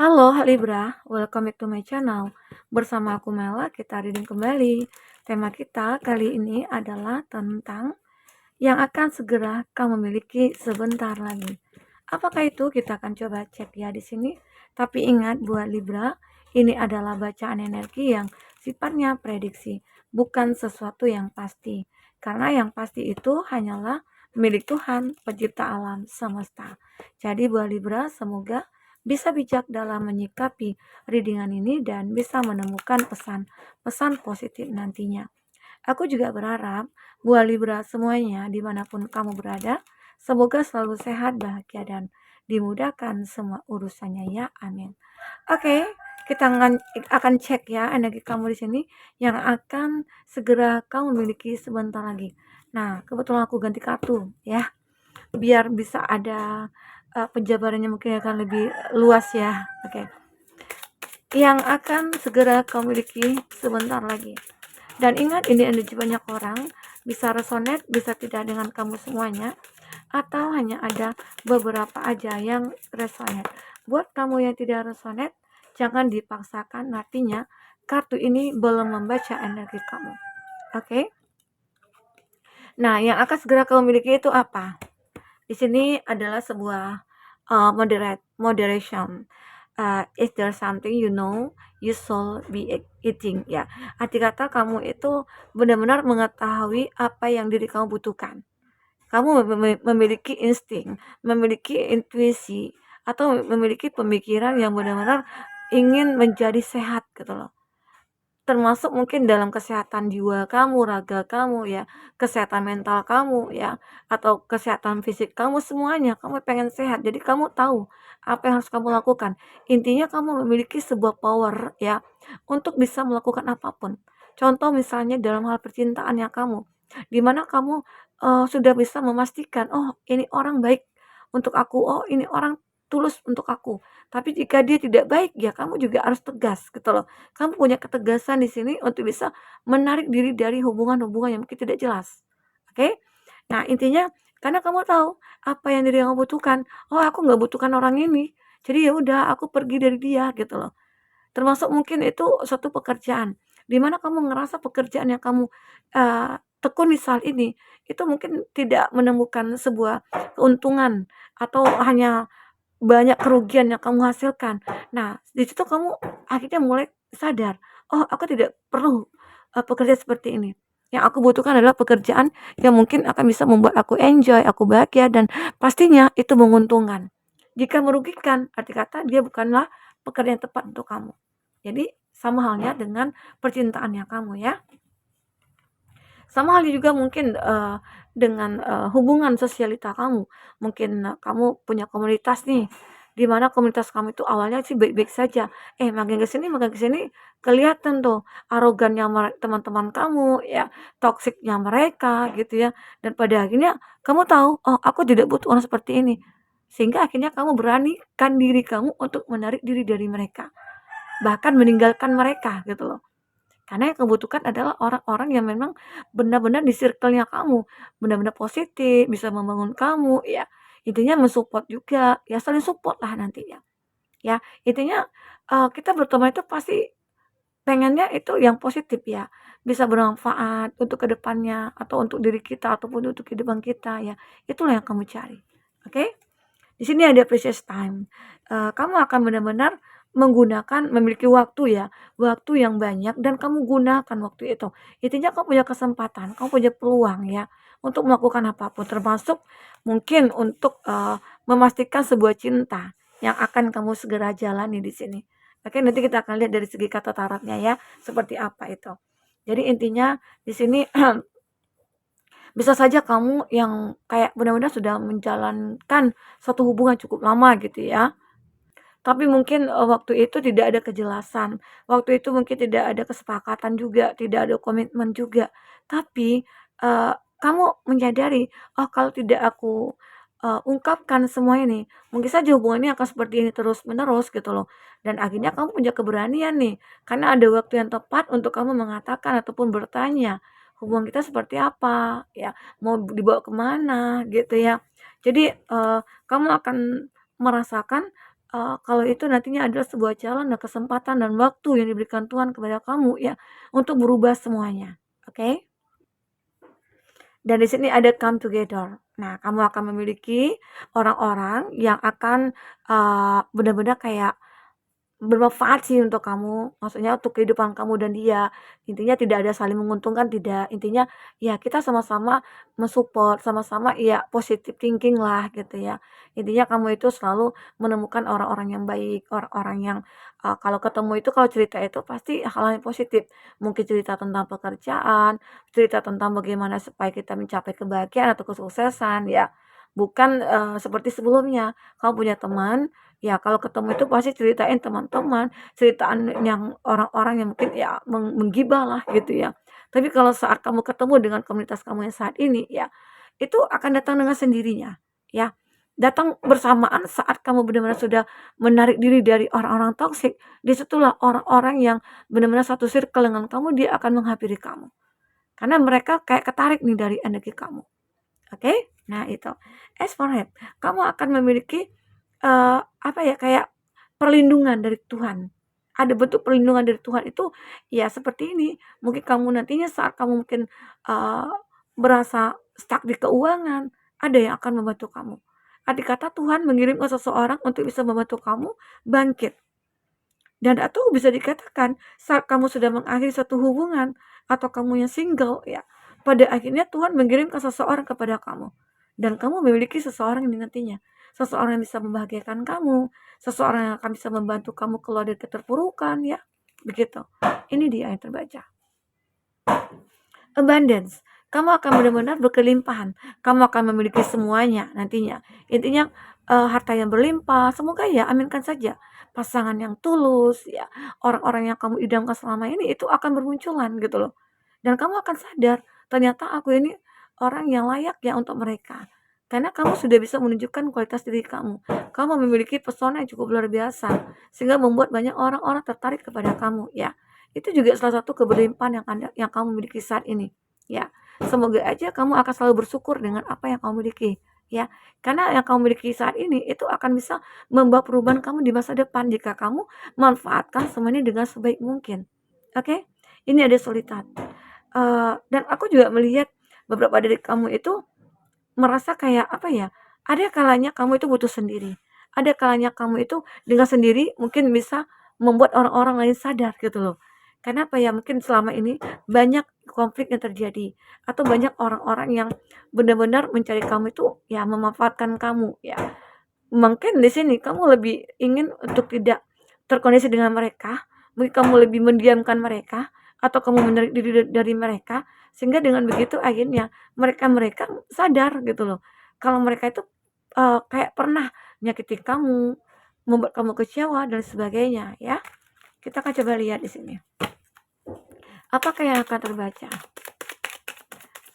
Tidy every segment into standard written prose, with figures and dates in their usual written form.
Halo Libra, welcome back to my channel. Bersama aku Mela, kita reading kembali. Tema kita kali ini adalah tentang yang akan segera kamu miliki sebentar lagi. Apakah itu? Kita akan coba cek ya di sini. Tapi ingat buat Libra, ini adalah bacaan energi yang sifatnya prediksi, bukan sesuatu yang pasti. Karena yang pasti itu hanyalah milik Tuhan, pencipta alam semesta. Jadi buat Libra, semoga bisa bijak dalam menyikapi readingan ini dan bisa menemukan pesan-pesan positif nantinya. Aku juga berharap buat Libra semuanya dimanapun kamu berada, semoga selalu sehat, bahagia, dan dimudahkan semua urusannya ya, amin. Oke, kita akan cek ya energi kamu di sini yang akan segera kamu miliki sebentar lagi. Nah, kebetulan aku ganti kartu ya, biar bisa ada penjabarannya mungkin akan lebih luas ya. Oke, yang akan segera kamu miliki sebentar lagi. Dan ingat, ini energi banyak orang, bisa resonate, bisa tidak dengan kamu semuanya, atau hanya ada beberapa aja yang resonate. Buat kamu yang tidak resonate, jangan dipaksakan, artinya kartu ini belum membaca energi kamu. Oke? Nah, yang akan segera kamu miliki itu apa? Di sini adalah sebuah moderation. Is there something you should be eating? Ya, arti kata kamu itu benar-benar mengetahui apa yang diri kamu butuhkan. Kamu memiliki insting, memiliki intuisi, atau memiliki pemikiran yang benar-benar ingin menjadi sehat gitu loh. Termasuk mungkin dalam kesehatan jiwa kamu, raga kamu ya, kesehatan mental kamu ya, atau kesehatan fisik kamu, semuanya kamu pengen sehat. Jadi kamu tahu apa yang harus kamu lakukan. Intinya kamu memiliki sebuah power ya untuk bisa melakukan apapun. Contoh misalnya dalam hal percintaan ya kamu, di mana kamu sudah bisa memastikan, oh ini orang baik untuk aku, oh ini orang tulus untuk aku. Tapi jika dia tidak baik ya kamu juga harus tegas gitu loh. Kamu punya ketegasan di sini untuk bisa menarik diri dari hubungan-hubungan yang mungkin tidak jelas. Oke? Nah, intinya karena kamu tahu apa yang diri kamu butuhkan. Oh, aku nggak butuhkan orang ini. Jadi ya udah, aku pergi dari dia gitu loh. Termasuk mungkin itu suatu pekerjaan di mana kamu ngerasa pekerjaan yang kamu tekuni saat ini itu mungkin tidak menemukan sebuah keuntungan atau hanya banyak kerugian yang kamu hasilkan. Nah, di situ kamu akhirnya mulai sadar, "Oh, aku tidak perlu, pekerjaan seperti ini. Yang aku butuhkan adalah pekerjaan yang mungkin akan bisa membuat aku enjoy, aku bahagia, dan pastinya itu menguntungkan." Jika merugikan, arti kata dia bukanlah pekerjaan yang tepat untuk kamu. Jadi, sama halnya dengan percintaannya kamu ya. Sama halnya juga mungkin, dengan, hubungan sosialita kamu. Mungkin, kamu punya komunitas nih, di mana komunitas kamu itu awalnya sih baik-baik saja, makin ke sini kelihatan tuh arogannya teman-teman kamu ya, toksiknya mereka gitu ya, dan pada akhirnya kamu tahu, "Oh, aku tidak butuh orang seperti ini." Sehingga akhirnya kamu beranikan diri kamu untuk menarik diri dari mereka, bahkan meninggalkan mereka gitu loh. Karena yang kamu butuhkan adalah orang-orang yang memang benar-benar di circle-nya kamu, benar-benar positif, bisa membangun kamu, ya. Intinya mensupport juga, ya saling support lah nantinya. Ya, intinya kita berteman itu pasti pengennya itu yang positif ya, bisa bermanfaat untuk kedepannya atau untuk diri kita ataupun untuk kehidupan kita ya. Itulah yang kamu cari. Oke? Di sini ada precious time. Kamu akan benar-benar memiliki waktu ya, waktu yang banyak dan kamu gunakan waktu itu. Intinya kamu punya kesempatan, kamu punya peluang ya, untuk melakukan apapun termasuk mungkin untuk, memastikan sebuah cinta yang akan kamu segera jalani di sini. Oke, nanti kita akan lihat dari segi kata tarotnya ya, seperti apa itu. Jadi intinya di sini bisa saja kamu yang kayak benar-benar sudah menjalankan satu hubungan cukup lama gitu ya, tapi mungkin, waktu itu tidak ada kejelasan, waktu itu mungkin tidak ada kesepakatan juga, tidak ada komitmen juga. Tapi, kamu menyadari, "Oh, kalau tidak aku, ungkapkan semua ini, mungkin saja hubungan ini akan seperti ini terus-menerus," gitu loh. Dan akhirnya kamu punya keberanian nih, karena ada waktu yang tepat untuk kamu mengatakan ataupun bertanya, "Hubungan kita seperti apa?" Ya, "Mau dibawa kemana gitu ya. Jadi, kamu akan merasakan kalau itu nantinya adalah sebuah jalan dan kesempatan dan waktu yang diberikan Tuhan kepada kamu ya, untuk berubah semuanya, oke? Dan di sini ada come together. Nah, kamu akan memiliki orang-orang yang akan, benar-benar kayak bermanfaat sih untuk kamu, maksudnya untuk kehidupan kamu dan dia. Intinya tidak ada saling menguntungkan, tidak. Intinya ya kita sama-sama mensupport, sama-sama ya positive thinking lah gitu ya. Intinya kamu itu selalu menemukan orang-orang yang baik, orang-orang yang kalau ketemu itu kalau cerita itu pasti hal yang positif. Mungkin cerita tentang pekerjaan, cerita tentang bagaimana supaya kita mencapai kebahagiaan atau kesuksesan ya. Bukan seperti sebelumnya, kamu punya teman. Ya, kalau ketemu itu pasti ceritain teman-teman, ceritaan yang orang-orang yang mungkin ya menggibah lah gitu ya. Tapi kalau saat kamu ketemu dengan komunitas kamu yang saat ini ya, itu akan datang dengan sendirinya ya. Datang bersamaan saat kamu benar-benar sudah menarik diri dari orang-orang toksik, disitulah orang-orang yang benar-benar satu circle dengan kamu, dia akan menghampiri kamu. Karena mereka kayak ketarik nih dari energi kamu. Oke? Nah itu. As for it, kamu akan memiliki, apa ya, kayak perlindungan dari Tuhan. Ada bentuk perlindungan dari Tuhan itu, ya seperti ini, mungkin kamu nantinya saat kamu mungkin, eee, merasa stuck di keuangan, ada yang akan membantu kamu. Arti kata Tuhan mengirimkan seseorang untuk bisa membantu kamu bangkit. Dan atau bisa dikatakan saat kamu sudah mengakhiri satu hubungan atau kamu yang single ya, pada akhirnya Tuhan mengirimkan seseorang kepada kamu. Dan kamu memiliki seseorang ini nantinya. Seseorang yang bisa membahagiakan kamu, seseorang yang akan bisa membantu kamu keluar dari keterpurukan ya. Begitu. Ini dia yang terbaca. Abundance. Kamu akan benar-benar berkelimpahan. Kamu akan memiliki semuanya nantinya. Intinya harta yang berlimpah. Semoga ya, aminkan saja. Pasangan yang tulus, ya, orang-orang yang kamu idamkan selama ini itu akan bermunculan gitu loh. Dan kamu akan sadar, ternyata aku ini orang yang layak ya untuk mereka. Karena kamu sudah bisa menunjukkan kualitas diri kamu. Kamu memiliki pesona yang cukup luar biasa, sehingga membuat banyak orang-orang tertarik kepada kamu ya. Itu juga salah satu keberlimpahan yang kamu miliki saat ini. Ya, semoga aja kamu akan selalu bersyukur dengan apa yang kamu miliki. Ya, karena yang kamu miliki saat ini itu akan bisa membawa perubahan kamu di masa depan jika kamu manfaatkan semuanya dengan sebaik mungkin. Oke, ini ada soliditas. Dan aku juga melihat beberapa dari kamu itu merasa kayak apa ya, ada kalanya kamu itu butuh sendiri. Ada kalanya kamu itu dengan sendiri mungkin bisa membuat orang-orang lain sadar gitu loh. Karena apa ya, mungkin selama ini banyak konflik yang terjadi atau banyak orang-orang yang benar-benar mencari kamu itu ya memanfaatkan kamu ya. Mungkin di sini kamu lebih ingin untuk tidak terkoneksi dengan mereka, mungkin kamu lebih mendiamkan mereka atau kamu menarik diri dari mereka, sehingga dengan begitu akhirnya mereka-mereka sadar gitu loh, kalau mereka itu, kayak pernah nyakiti kamu, membuat kamu kecewa dan sebagainya ya. Kita akan coba lihat di sini. Apakah yang akan terbaca?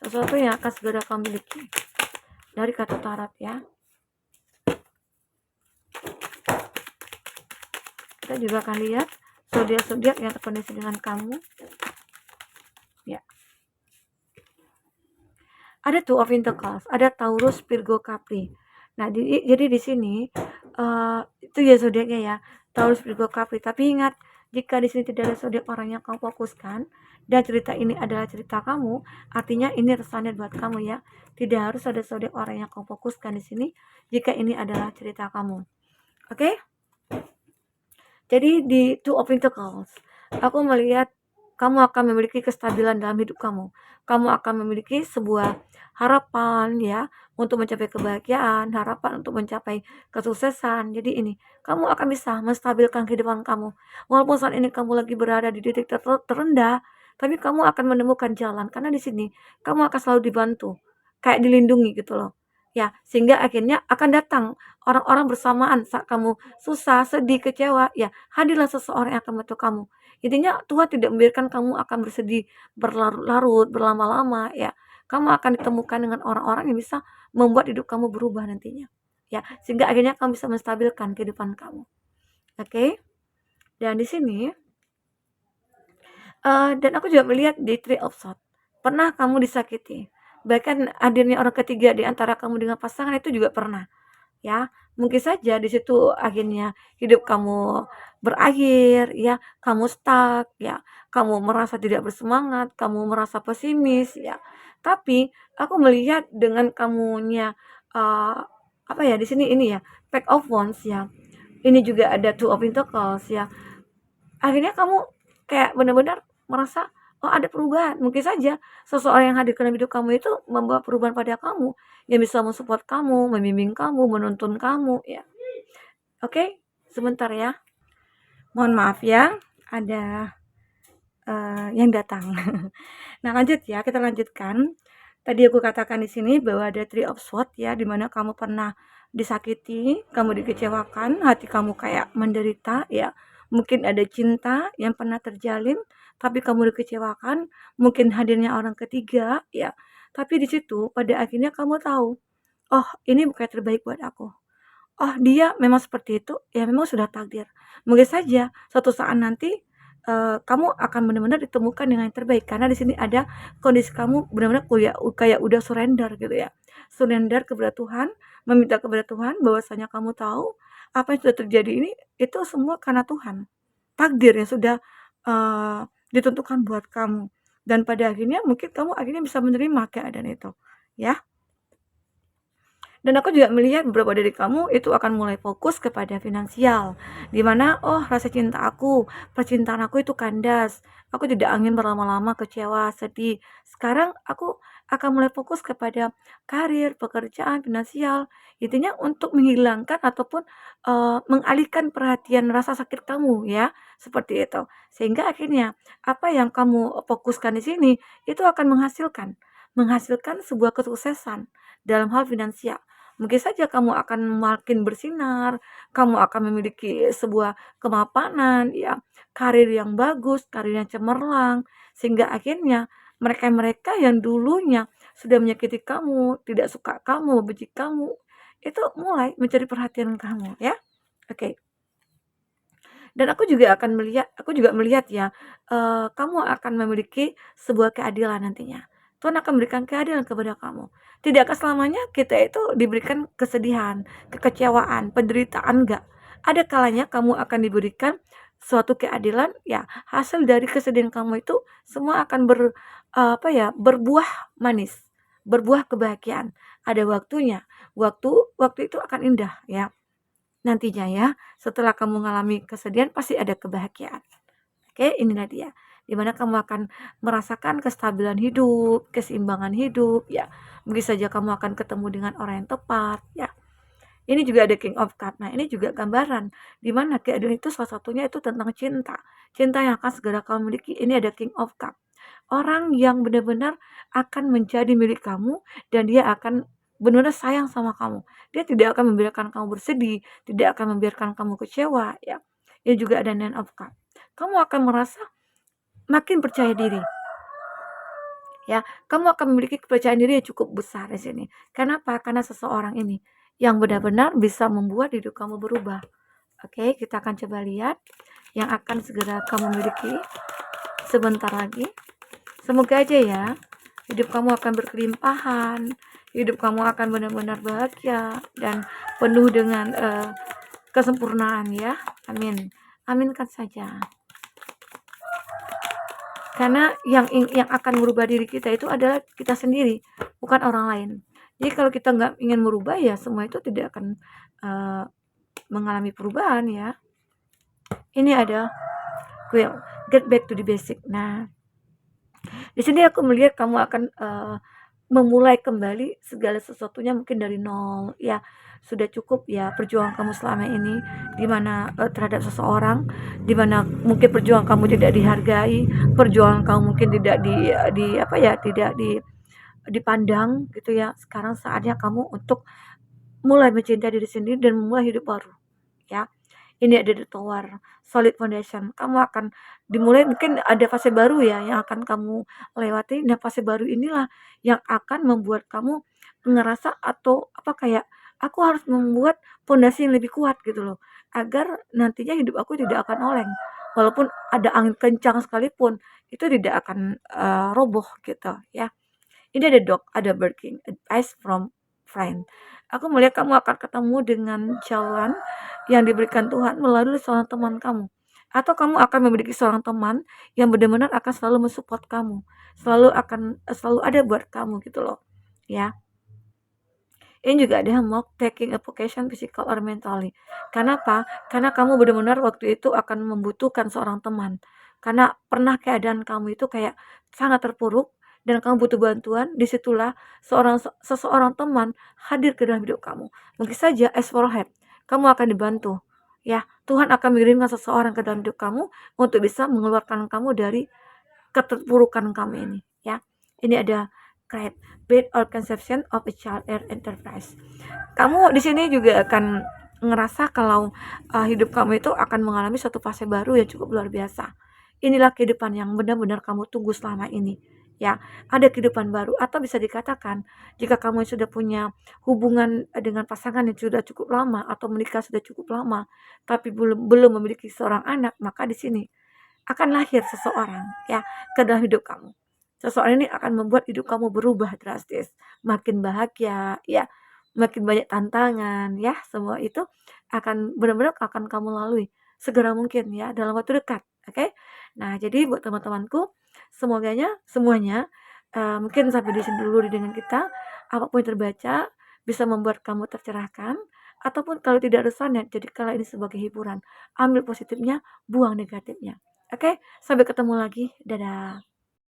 Sesuatu yang akan segera kamu miliki dari kartu tarot ya. Kita juga akan lihat zodiak-zodiak yang terkoneksi dengan kamu. Ya. Ada Two of Pentacles, ada Taurus, Virgo, Capri. Nah, jadi di sini itu ya zodiaknya ya, Taurus, Virgo, Capri. Tapi ingat, jika di sini tidak ada zodiak orang yang kamu fokuskan dan cerita ini adalah cerita kamu, artinya ini resonate buat kamu ya. Tidak harus ada zodiak orang yang kamu fokuskan di sini jika ini adalah cerita kamu. Oke? Jadi di Two of Pentacles, aku melihat kamu akan memiliki kestabilan dalam hidup kamu. Kamu akan memiliki sebuah harapan ya untuk mencapai kebahagiaan, harapan untuk mencapai kesuksesan. Jadi ini, kamu akan bisa menstabilkan kehidupan kamu. Walaupun saat ini kamu lagi berada di titik terendah, tapi kamu akan menemukan jalan karena di sini kamu akan selalu dibantu, kayak dilindungi gitu loh. Ya, sehingga akhirnya akan datang orang-orang bersamaan saat kamu susah, sedih, kecewa, ya hadirlah seseorang yang akan membantu kamu. Intinya Tuhan tidak membiarkan kamu akan bersedih berlarut-larut, berlama-lama, ya. Kamu akan ditemukan dengan orang-orang yang bisa membuat hidup kamu berubah nantinya. Ya, sehingga akhirnya kamu bisa menstabilkan kehidupan kamu. Oke? Dan di sini dan aku juga melihat di Three of Swords. Pernah kamu disakiti. Bahkan hadirnya orang ketiga di antara kamu dengan pasangan itu juga pernah. ya. Mungkin saja di situ akhirnya hidup kamu berakhir ya, kamu stuck ya, kamu merasa tidak bersemangat, kamu merasa pesimis ya. Tapi aku melihat dengan kamunya, eee, apa ya, di sini ini ya, Pack of Wands ya, ini juga ada Two of Pentacles ya. Akhirnya kamu kayak benar-benar merasa, oh ada perubahan. Mungkin saja seseorang yang hadir ke dalam hidup kamu itu membawa perubahan pada kamu, yang bisa mensupport kamu, membimbing kamu, menuntun kamu ya. Oke, sebentar ya. Mohon maaf ya, ada yang datang. Nah, lanjut ya, kita lanjutkan. Tadi aku katakan di sini bahwa ada Three of Swords ya, di mana kamu pernah disakiti, kamu dikecewakan, hati kamu kayak menderita ya. Mungkin ada cinta yang pernah terjalin, tapi kamu dikecewakan, mungkin hadirnya orang ketiga ya. Tapi di situ pada akhirnya kamu tahu, oh ini bukan yang terbaik buat aku. Oh dia memang seperti itu, ya memang sudah takdir. Mungkin saja suatu saat nanti kamu akan benar-benar ditemukan dengan yang terbaik, karena di sini ada kondisi kamu benar-benar kayak udah surrender gitu ya. Surrender kepada Tuhan, meminta kepada Tuhan bahwasanya kamu tahu apa yang sudah terjadi ini itu semua karena Tuhan. Takdir yang sudah ditentukan buat kamu. Dan pada akhirnya mungkin kamu akhirnya bisa menerima keadaan itu, ya. Dan aku juga melihat beberapa dari kamu itu akan mulai fokus kepada finansial. Dimana, oh rasa cinta aku, percintaan aku itu kandas. Aku tidak ingin berlama-lama kecewa, sedih. Sekarang aku akan mulai fokus kepada karir, pekerjaan, finansial. Intinya untuk menghilangkan ataupun mengalihkan perhatian rasa sakit kamu ya. Seperti itu. Sehingga akhirnya apa yang kamu fokuskan di sini itu akan menghasilkan sebuah kesuksesan dalam hal finansial. Mungkin saja kamu akan makin bersinar, kamu akan memiliki sebuah kemapanan, ya, karir yang bagus, karir yang cemerlang, sehingga akhirnya mereka-mereka yang dulunya sudah menyakiti kamu, tidak suka kamu, benci kamu, itu mulai mencari perhatian kamu, ya. Oke. Dan aku juga melihat ya, kamu akan memiliki sebuah keadilan nantinya. Tuhan akan memberikan keadilan kepada kamu. Tidak akan selamanya kita itu diberikan kesedihan, kekecewaan, penderitaan, enggak. Ada kalanya kamu akan diberikan suatu keadilan, ya hasil dari kesedihan kamu itu semua akan apa ya, berbuah manis, berbuah kebahagiaan. Ada waktunya. Waktu waktu itu akan indah ya. Nantinya ya, setelah kamu mengalami kesedihan pasti ada kebahagiaan. Oke, inilah dia. Dimana kamu akan merasakan kestabilan hidup, keseimbangan hidup, ya. Mungkin saja kamu akan ketemu dengan orang yang tepat, ya. Ini juga ada King of Cup. Nah, ini juga gambaran dimana keadaan itu salah satunya itu tentang cinta. Cinta yang akan segera kamu miliki. Ini ada King of Cup. Orang yang benar-benar akan menjadi milik kamu dan dia akan benar-benar sayang sama kamu. Dia tidak akan membiarkan kamu bersedih, tidak akan membiarkan kamu kecewa, ya. Ini juga ada Nine of Cup. Kamu akan merasa makin percaya diri. Ya, kamu akan memiliki kepercayaan diri yang cukup besar di sini. Kenapa? Karena seseorang ini yang benar-benar bisa membuat hidup kamu berubah. Oke, kita akan coba lihat yang akan segera kamu miliki sebentar lagi. Semoga aja ya, hidup kamu akan berkelimpahan, hidup kamu akan benar-benar bahagia dan penuh dengan kesempurnaan ya. Amin. Aminkan saja. Karena yang akan merubah diri kita itu adalah kita sendiri, bukan orang lain. Jadi kalau kita nggak ingin merubah ya semua itu tidak akan mengalami perubahan ya. Ini ada get back to the basic. Nah, di sini aku melihat kamu akan memulai kembali segala sesuatunya mungkin dari nol ya. Sudah cukup ya perjuangan kamu selama ini dimana terhadap seseorang, dimana mungkin perjuangan kamu tidak dihargai, perjuangan kamu mungkin tidak tidak dipandang gitu ya. Sekarang saatnya kamu untuk mulai mencintai diri sendiri dan memulai hidup baru ya. Ini ada the tower, solid foundation. Kamu akan dimulai, mungkin ada fase baru ya yang akan kamu lewati. Nah, fase baru inilah yang akan membuat kamu ngerasa atau kayak aku harus membuat fondasi yang lebih kuat gitu loh, agar nantinya hidup aku tidak akan oleng. Walaupun ada angin kencang sekalipun, itu tidak akan roboh gitu ya. Ini ada dog, ada bird king, advice from friend. Aku melihat kamu akan ketemu dengan jalan yang diberikan Tuhan melalui seorang teman kamu. Atau kamu akan memiliki seorang teman yang benar-benar akan selalu mensupport kamu, selalu ada buat kamu gitu loh. Ya. Ini juga ada mock taking a vacation physical or mentally. Kenapa? Karena kamu benar-benar waktu itu akan membutuhkan seorang teman. Karena pernah keadaan kamu itu kayak sangat terpuruk dan kamu butuh bantuan, disitulah seseorang teman hadir ke dalam hidup kamu. Mungkin saja as for help, kamu akan dibantu. Ya, Tuhan akan mengirimkan seseorang ke dalam hidup kamu untuk bisa mengeluarkan kamu dari keterpurukan kamu ini. Ya, ini ada create build or conception of a child air enterprise. Kamu di sini juga akan ngerasa kalau hidup kamu itu akan mengalami suatu fase baru yang cukup luar biasa. Inilah kehidupan yang benar-benar kamu tunggu selama ini. Ya, ada kehidupan baru atau bisa dikatakan jika kamu sudah punya hubungan dengan pasangan yang sudah cukup lama atau menikah sudah cukup lama tapi belum memiliki seorang anak, maka di sini akan lahir seseorang ya ke dalam hidup kamu. Seseorang ini akan membuat hidup kamu berubah drastis, makin bahagia ya, makin banyak tantangan ya, semua itu akan benar-benar akan kamu lalui segera mungkin ya dalam waktu dekat. Oke. Nah, jadi buat teman-temanku semuanya mungkin sampai di sini dulu dengan kita. Apapun yang terbaca bisa membuat kamu tercerahkan ataupun kalau tidak resonate jadikanlah ini sebagai hiburan. Ambil positifnya, buang negatifnya. Oke, sampai ketemu lagi. Dadah.